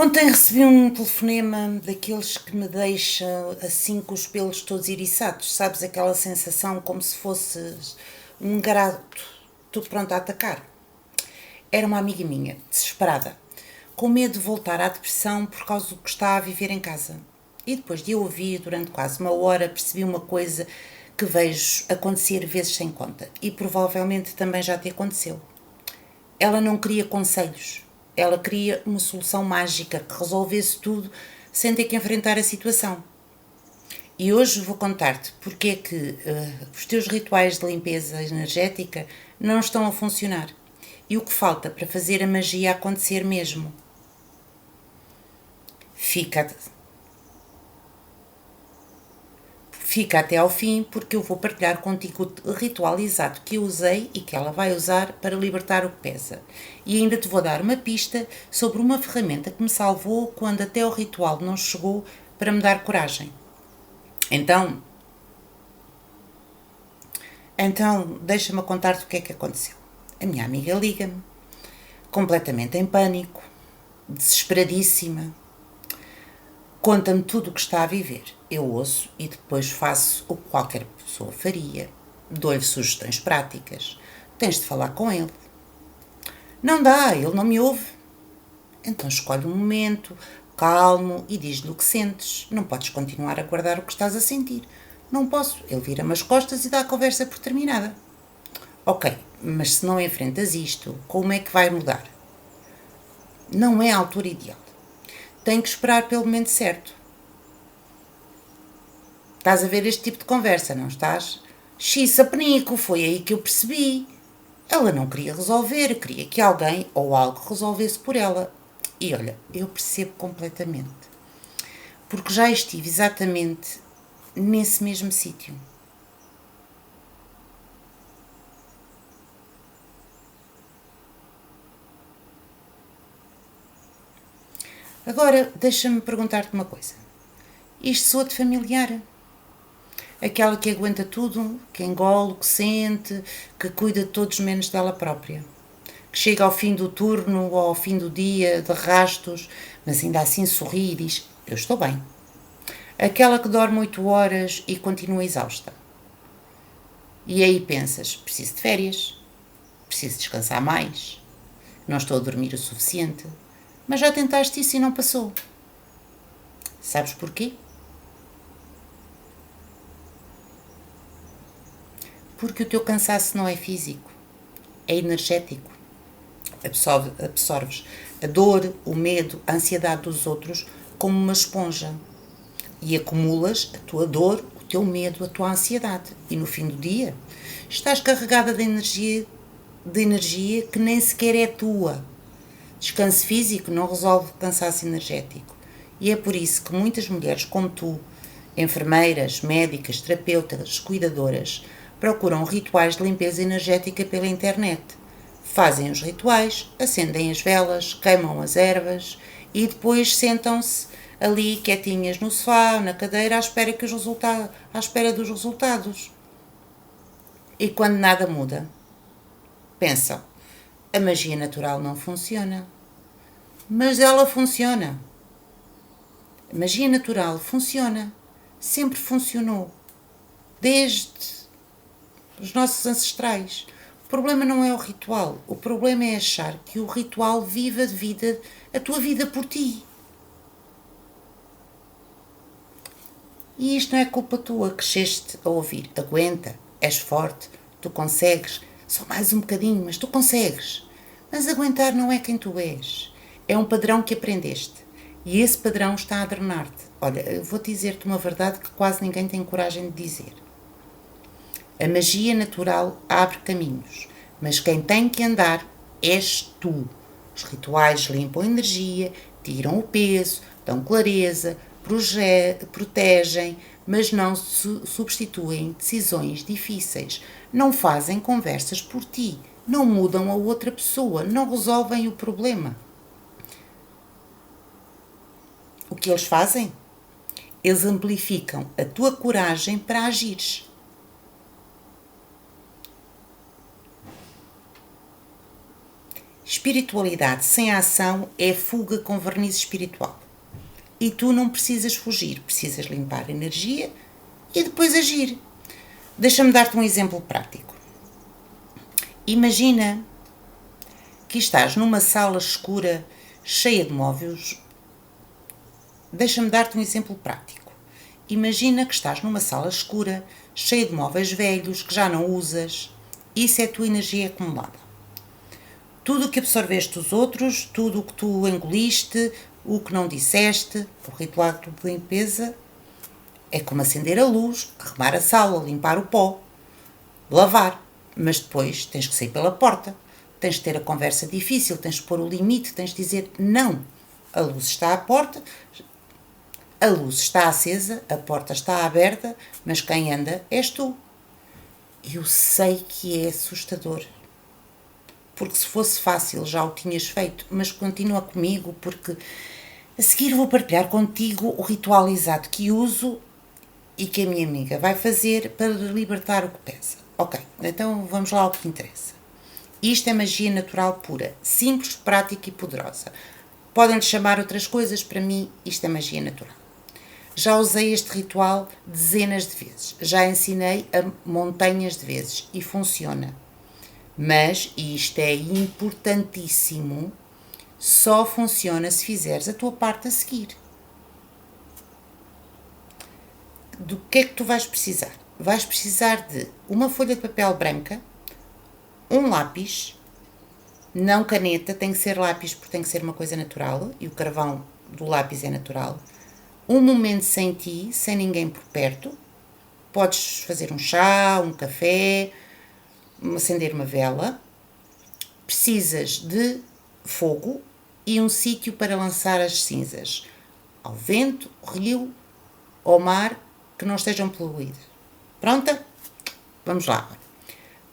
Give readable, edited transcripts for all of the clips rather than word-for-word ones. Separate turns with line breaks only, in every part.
Ontem recebi um telefonema daqueles que me deixa assim com os pelos todos eriçados, sabes? Aquela sensação como se fosses um garoto, tudo pronto a atacar. Era uma amiga minha, desesperada, com medo de voltar à depressão por causa do que está a viver em casa. E depois de eu ouvir durante quase uma hora, percebi uma coisa que vejo acontecer vezes sem conta e provavelmente também já te aconteceu. Ela não queria conselhos, ela queria uma solução mágica que resolvesse tudo sem ter que enfrentar a situação. E hoje vou contar-te porque é que os teus rituais de limpeza energética não estão a funcionar e o que falta para fazer a magia acontecer mesmo. Fica, fica até ao fim porque eu vou partilhar contigo o ritual exato que eu usei e que ela vai usar para libertar o que pesa. E ainda te vou dar uma pista sobre uma ferramenta que me salvou quando até o ritual não chegou para me dar coragem. Então deixa-me contar-te o que é que aconteceu. A minha amiga liga-me, completamente em pânico, desesperadíssima. Conta-me tudo o que está a viver. Eu ouço e depois faço o que qualquer pessoa faria. Dou-lhe sugestões práticas. Tens de falar com ele. Não dá, ele não me ouve. Então escolhe um momento, calmo, e diz-lhe o que sentes. Não podes continuar a guardar o que estás a sentir. Não posso. Ele vira-me as costas e dá a conversa por terminada. Ok, mas se não enfrentas isto, como é que vai mudar? Não é a altura ideal. Tem que esperar pelo momento certo. Estás a ver este tipo de conversa, não estás? Xiça penico, foi aí que eu percebi. Ela não queria resolver, queria que alguém ou algo resolvesse por ela. E olha, eu percebo completamente. Porque já estive exatamente nesse mesmo sítio. Agora, deixa-me perguntar-te uma coisa. Isto soa-te familiar? Aquela que aguenta tudo, que engole o que sente, que cuida de todos menos dela própria. Que chega ao fim do turno ou ao fim do dia de rastos, mas ainda assim sorri e diz: Eu estou bem. Aquela que dorme 8 horas e continua exausta. E aí pensas: preciso de férias, preciso descansar mais, não estou a dormir o suficiente. Mas já tentaste isso e não passou. Sabes porquê? Porque o teu cansaço não é físico, é energético. Absorves a dor, o medo, a ansiedade dos outros como uma esponja e acumulas a tua dor, o teu medo, a tua ansiedade. E no fim do dia estás carregada de energia que nem sequer é tua. Descanso físico não resolve cansaço energético. E é por isso que muitas mulheres como tu, enfermeiras, médicas, terapeutas, cuidadoras, procuram rituais de limpeza energética pela internet. Fazem os rituais, acendem as velas, queimam as ervas e depois sentam-se ali quietinhas no sofá, na cadeira, à espera dos resultados. E quando nada muda, pensam, a magia natural não funciona. Mas ela funciona. A magia natural funciona. Sempre funcionou. Desde os nossos ancestrais. O problema não é o ritual. O problema é achar que o ritual vive a tua vida por ti. E isto não é culpa tua, cresceste a ouvir. Aguenta, és forte, tu consegues. Só mais um bocadinho, mas tu consegues. Mas aguentar não é quem tu és. É um padrão que aprendeste. E esse padrão está a drenar-te. Olha, eu vou dizer-te uma verdade que quase ninguém tem coragem de dizer. A magia natural abre caminhos, mas quem tem que andar és tu. Os rituais limpam energia, tiram o peso, dão clareza, protegem, mas não substituem decisões difíceis. Não fazem conversas por ti, não mudam a outra pessoa, não resolvem o problema. O que eles fazem? Eles amplificam a tua coragem para agires. Espiritualidade sem ação é fuga com verniz espiritual. E tu não precisas fugir, precisas limpar a energia e depois agir. Deixa-me dar-te um exemplo prático. Imagina que estás numa sala escura cheia de móveis. Deixa-me dar-te um exemplo prático. Imagina que estás numa sala escura cheia de móveis velhos que já não usas. Isso é a tua energia acumulada. Tudo o que absorveste dos outros, tudo o que tu engoliste, o que não disseste, o ritual de limpeza é como acender a luz, arrumar a sala, limpar o pó, lavar. Mas depois tens que sair pela porta, tens de ter a conversa difícil, tens de pôr o limite, tens de dizer não. A luz está à porta, a luz está acesa, a porta está aberta, mas quem anda és tu. Eu sei que é assustador. Porque se fosse fácil já o tinhas feito, mas continua comigo porque a seguir vou partilhar contigo o ritual exato que uso e que a minha amiga vai fazer para libertar o que pesa. Ok, então vamos lá ao que interessa. Isto é magia natural pura, simples, prática e poderosa. Podem-lhe chamar outras coisas, para mim isto é magia natural. Já usei este ritual dezenas de vezes, já ensinei a montanhas de vezes e funciona. Mas, e isto é importantíssimo, só funciona se fizeres a tua parte a seguir. Do que é que tu vais precisar? Vais precisar de uma folha de papel branca, um lápis, não caneta, tem que ser lápis porque tem que ser uma coisa natural e o carvão do lápis é natural. Um momento sem ti, sem ninguém por perto. Podes fazer um chá, um café, acender uma vela. Precisas de fogo e um sítio para lançar as cinzas. Ao vento, rio ou mar que não estejam poluídas. Pronta? Vamos lá.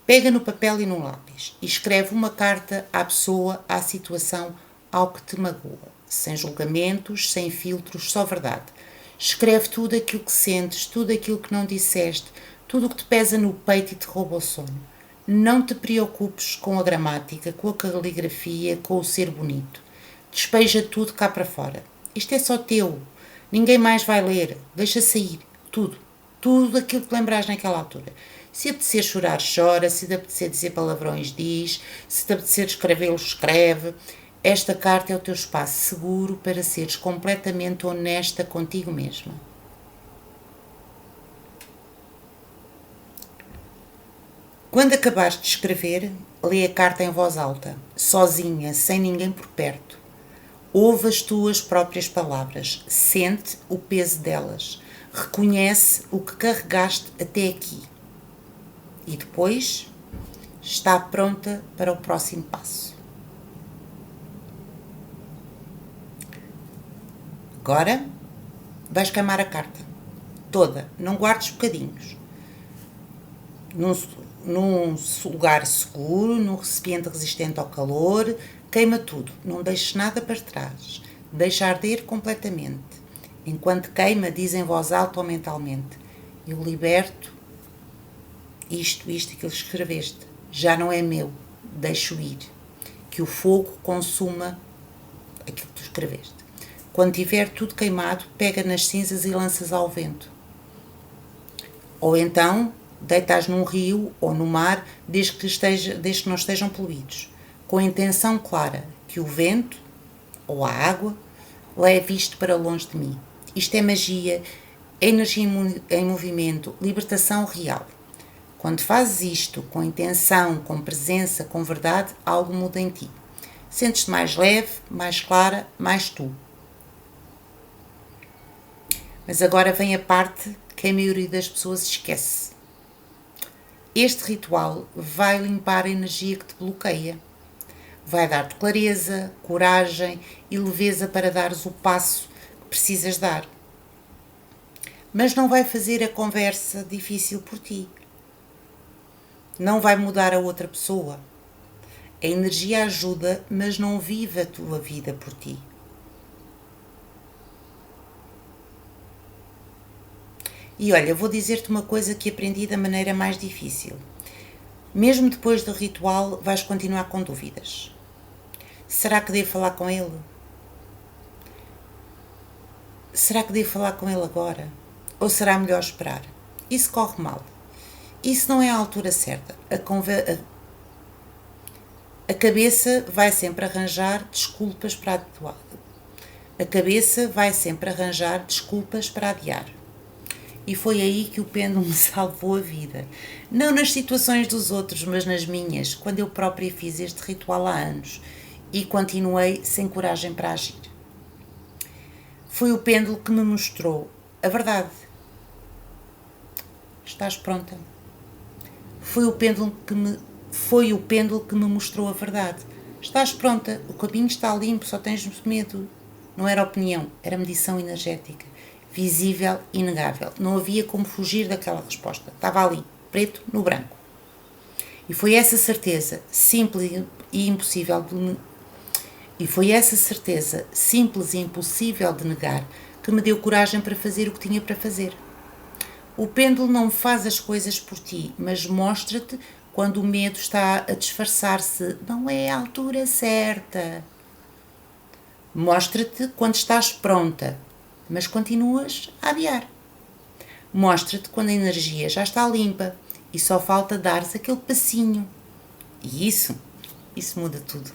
Pega no papel e no lápis e escreve uma carta à pessoa, à situação, ao que te magoa. Sem julgamentos, sem filtros, só verdade. Escreve tudo aquilo que sentes, tudo aquilo que não disseste, tudo o que te pesa no peito e te rouba o sono. Não te preocupes com a gramática, com a caligrafia, com o ser bonito. Despeja tudo cá para fora. Isto é só teu. Ninguém mais vai ler. Deixa sair. Tudo. Tudo aquilo que lembrares naquela altura. Se apetecer chorar, chora. Se te apetecer dizer palavrões, diz. Se te apetecer escrevê-los, escreve. Esta carta é o teu espaço seguro para seres completamente honesta contigo mesma. Quando acabaste de escrever, lê a carta em voz alta, sozinha, sem ninguém por perto. Ouve as tuas próprias palavras, sente o peso delas, reconhece o que carregaste até aqui. E depois está pronta para o próximo passo. Agora vais queimar a carta toda, não guardes bocadinhos. Num lugar seguro, num recipiente resistente ao calor, queima tudo, não deixes nada para trás, deixa arder completamente. Enquanto queima, diz em voz alta ou mentalmente: eu liberto isto, aquilo que escreveste, já não é meu, deixo ir, que o fogo consuma aquilo que tu escreveste. Quando tiver tudo queimado, pega nas cinzas e lanças ao vento. Ou então deitas num rio ou no mar, desde que não estejam poluídos, com a intenção clara que o vento ou a água leve isto para longe de mim. Isto é magia, energia em movimento, libertação real. Quando fazes isto com intenção, com presença, com verdade, algo muda em ti. Sentes-te mais leve, mais clara, mais tu. Mas agora vem a parte que a maioria das pessoas esquece. Este ritual vai limpar a energia que te bloqueia. Vai dar-te clareza, coragem e leveza para dares o passo que precisas dar. Mas não vai fazer a conversa difícil por ti. Não vai mudar a outra pessoa. A energia ajuda, mas não vive a tua vida por ti. E olha, vou dizer-te uma coisa que aprendi da maneira mais difícil. Mesmo depois do ritual, vais continuar com dúvidas. Será que devo falar com ele? Será que devo falar com ele agora? Ou será melhor esperar? Isso corre mal. Isso não é a altura certa. A cabeça vai sempre arranjar desculpas para atuar. A cabeça vai sempre arranjar desculpas para adiar. E foi aí que o pêndulo me salvou a vida. Não nas situações dos outros, mas nas minhas, quando eu própria fiz este ritual há anos e continuei sem coragem para agir. Foi o pêndulo que me mostrou a verdade. Estás pronta? Foi o pêndulo que me mostrou a verdade. Estás pronta, o caminho está limpo, só tens medo. Não era opinião, era medição energética. Visível e inegável. Não havia como fugir daquela resposta. Estava ali, preto no branco. E foi essa certeza simples e impossível de negar que me deu coragem para fazer o que tinha para fazer. O pêndulo não faz as coisas por ti, mas mostra-te quando o medo está a disfarçar-se. Não é a altura certa. Mostra-te quando estás pronta, mas continuas a adiar. Mostra-te quando a energia já está limpa e só falta dares aquele passinho. E isso muda tudo.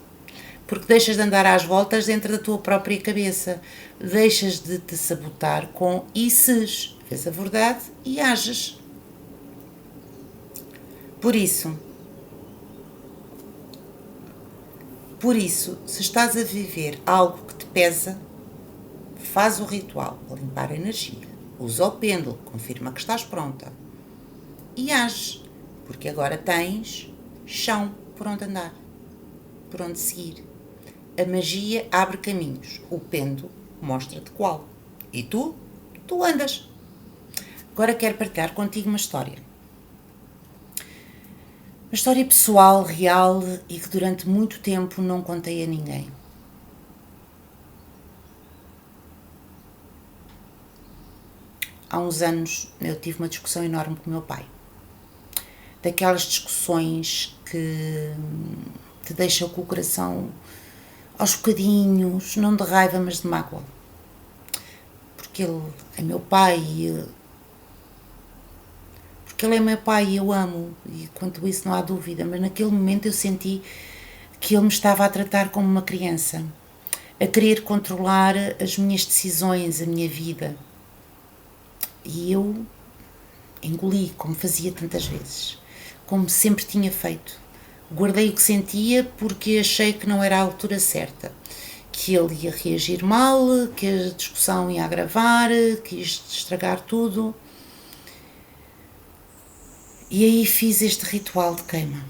Porque deixas de andar às voltas dentro da tua própria cabeça. Deixas de te sabotar com isses. Vês a verdade e ages. Por isso, se estás a viver algo que te pesa, faz o ritual para limpar a energia. Usa o pêndulo, confirma que estás pronta. E age, porque agora tens chão por onde andar, por onde seguir. A magia abre caminhos, o pêndulo mostra-te qual. E tu andas. Agora quero partilhar contigo uma história. Uma história pessoal, real e que durante muito tempo não contei a ninguém. Há uns anos eu tive uma discussão enorme com o meu pai. Daquelas discussões que te deixam com o coração aos bocadinhos, não de raiva, mas de mágoa. Porque ele é meu pai e eu amo, e quanto a isso não há dúvida, mas naquele momento eu senti que ele me estava a tratar como uma criança, a querer controlar as minhas decisões, a minha vida. E eu engoli, como fazia tantas vezes, como sempre tinha feito. Guardei o que sentia porque achei que não era a altura certa, que ele ia reagir mal, que a discussão ia agravar, que ia estragar tudo. E aí fiz este ritual de queima.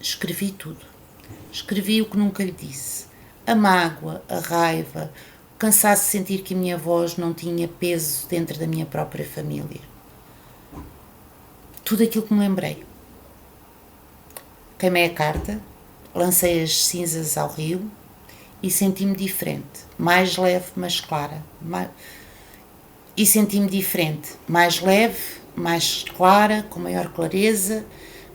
Escrevi tudo. Escrevi o que nunca lhe disse. A mágoa, a raiva, o cansaço de sentir que a minha voz não tinha peso dentro da minha própria família. Tudo aquilo que me lembrei. Queimei a carta, lancei as cinzas ao rio e senti-me diferente. Mais leve, mas clara. E senti-me diferente. Mais leve, mais clara, com maior clareza,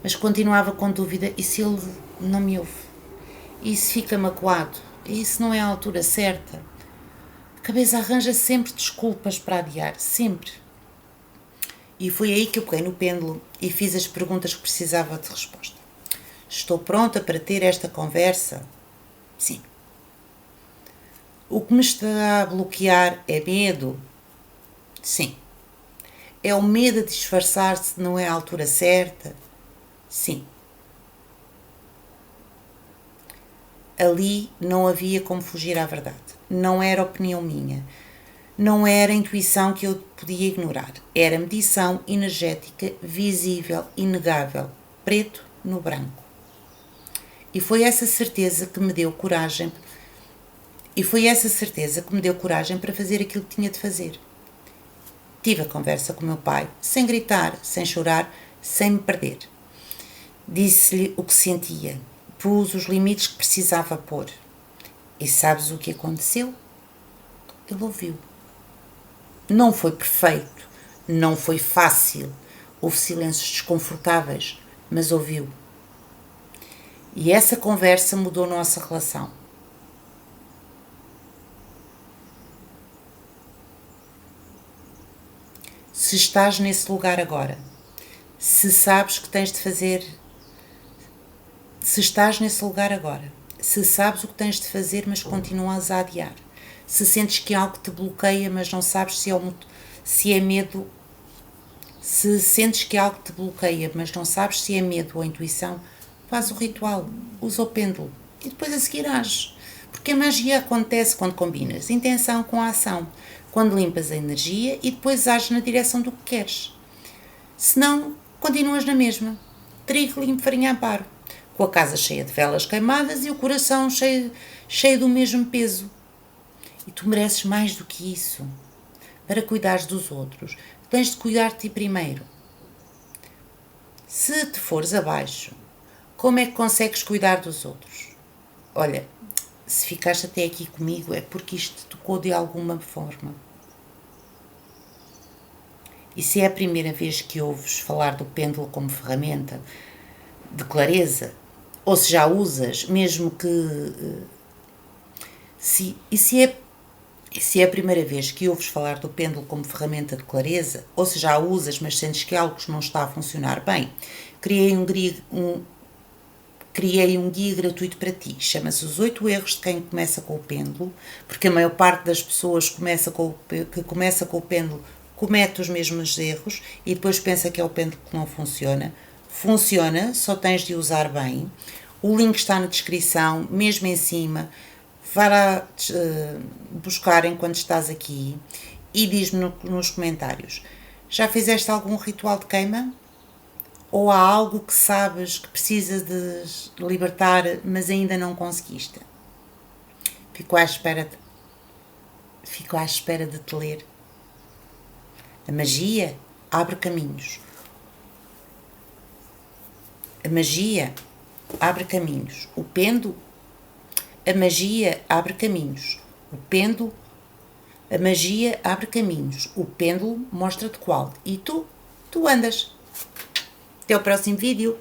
mas continuava com dúvida. E se ele não me ouve? E se fica magoado? E se não é a altura certa? A cabeça arranja sempre desculpas para adiar, sempre. E foi aí que eu peguei no pêndulo e fiz as perguntas que precisava de resposta. Estou pronta para ter esta conversa? Sim. O que me está a bloquear é medo? Sim. É o medo de disfarçar-se, não é a altura certa? Sim. Ali não havia como fugir à verdade. Não era opinião minha. Não era intuição que eu podia ignorar. Era medição energética, visível, inegável, preto no branco. E foi essa certeza que me deu coragem. Para fazer aquilo que tinha de fazer. Tive a conversa com meu pai, sem gritar, sem chorar, sem me perder. Disse-lhe o que sentia. Pus os limites que precisava pôr. E sabes o que aconteceu? Ele ouviu. Não foi perfeito, não foi fácil. Houve silêncios desconfortáveis, mas ouviu. E essa conversa mudou a nossa relação. se estás nesse lugar agora, se sabes que tens de fazer, se estás nesse lugar agora, se sabes o que tens de fazer, mas continuas a adiar, se sentes que algo te bloqueia, mas não sabes se é medo, se sentes que algo te bloqueia, mas não sabes se é medo ou intuição, faz o ritual, usa o pêndulo e depois a seguir ages. Porque a magia acontece quando combinas intenção com a ação, quando limpas a energia e depois ages na direção do que queres. Se não, continuas na mesma. Trigo limpo, farinha amparo, com a casa cheia de velas queimadas e o coração cheio do mesmo peso. E tu mereces mais do que isso. Para cuidares dos outros, tens de cuidar de ti primeiro. Se te fores abaixo, como é que consegues cuidar dos outros? Olha, se ficaste até aqui comigo é porque isto te tocou de alguma forma. E se é a primeira vez que ouves falar do pêndulo como ferramenta de clareza, ou se já usas, mesmo que... Se é a primeira vez que ouves falar do pêndulo como ferramenta de clareza, ou se já usas, mas sentes que algo não está a funcionar bem, criei um guia gratuito para ti. Chama-se Os 8 Erros de Quem Começa com o Pêndulo, porque a maior parte das pessoas que começa com o pêndulo comete os mesmos erros e depois pensa que é o pêndulo que não funciona. Funciona, só tens de usar bem. O link está na descrição, mesmo em cima. Vai lá buscar enquanto estás aqui e diz-me nos comentários. Já fizeste algum ritual de queima? Ou há algo que sabes que precisas de libertar, mas ainda não conseguiste? Fico à espera de te ler. A magia abre caminhos. A magia abre caminhos. O pêndulo, a magia abre caminhos. O pêndulo, a magia abre caminhos. O pêndulo mostra-te qual. E tu andas. Até o próximo vídeo.